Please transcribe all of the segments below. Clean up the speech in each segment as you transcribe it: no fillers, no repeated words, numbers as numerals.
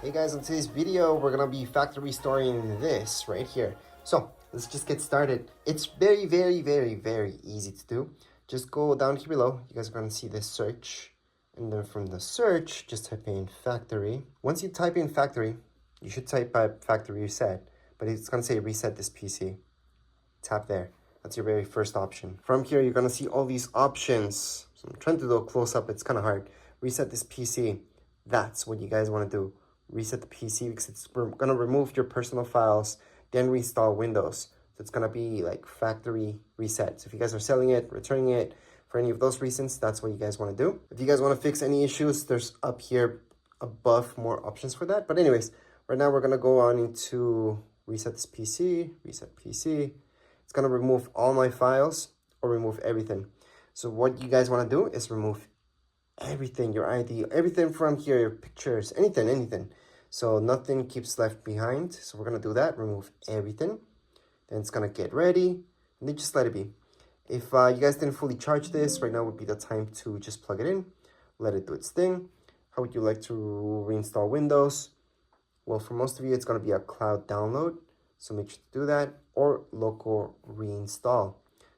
Hey guys, in today's video, we're gonna be factory restoring this right here. So let's just get started. It's very easy to do. Just go down here below. You guys are gonna see this search. And then from the search, just type in factory. Once you type in factory, you should type factory reset, but it's gonna say reset this PC. Tap there. That's your very first option. From here, you're gonna see all these options. So I'm trying to do a close up, it's kind of hard. Reset this PC. That's what you guys wanna do. Reset the PC because it's gonna remove your personal files, then reinstall Windows. So it's gonna be like factory reset. So if you guys are selling it, returning it, for any of those reasons, that's what you guys wanna do. If you guys wanna fix any issues, there's up here above more options for that. But anyways, right now we're gonna go on into reset this PC, reset PC. It's gonna remove all my files or remove everything. So what you guys wanna do is remove everything, your ID, everything from here, your pictures, anything. So nothing keeps left behind. So we're gonna do that, remove everything. Then it's gonna get ready, and then just let it be. If you guys didn't fully charge this, right now would be the time to just plug it in, let it do its thing. How would you like to reinstall Windows? Well, for most of you, it's gonna be a cloud download. So make sure to do that, or local reinstall.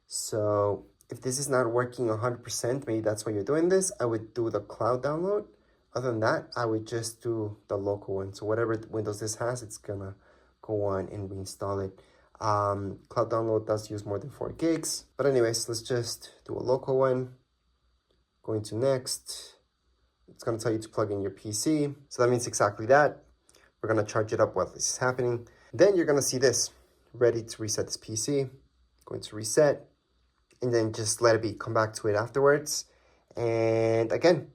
So if this is not working 100%, maybe that's why you're doing this, I would do the cloud download. Other than that, I would just do the local one. So whatever Windows this has, it's gonna go on and reinstall it. Cloud download does use more than 4 gigs. But anyways, let's just do a local one. Going to next. It's gonna tell you to plug in your PC. So that means exactly that. We're gonna charge it up while this is happening. Then you're gonna see this, ready to reset this PC. Going to reset. And then just let it be, come back to it afterwards. And again,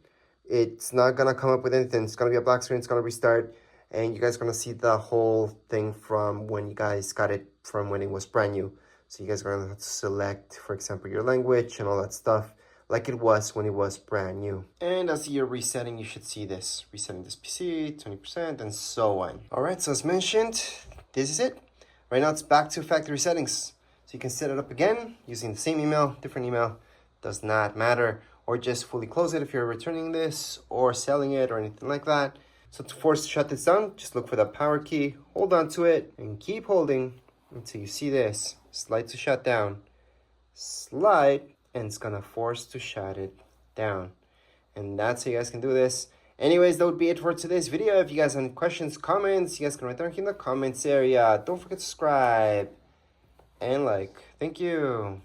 it's not gonna come up with anything. It's gonna be a black screen, it's gonna restart. And you guys are gonna see the whole thing from when you guys got it from when it was brand new. So you guys are gonna have to select, for example, your language and all that stuff like it was when it was brand new. And as you're resetting, you should see this. Resetting this PC, 20%, and so on. All right, so as mentioned, this is it. Right now it's back to factory settings. So you can set it up again using the same email, different email, does not matter. Or just fully close it if you're returning this or selling it or anything like that. So to force shut this down, just look for the power key, hold on to it, and keep holding until you see this. Slide to shut down. Slide, and it's gonna force to shut it down. And that's how you guys can do this. Anyways, that would be it for today's video. If you guys have any questions, comments, you guys can write down in the comments area. Don't forget to subscribe and like. Thank you.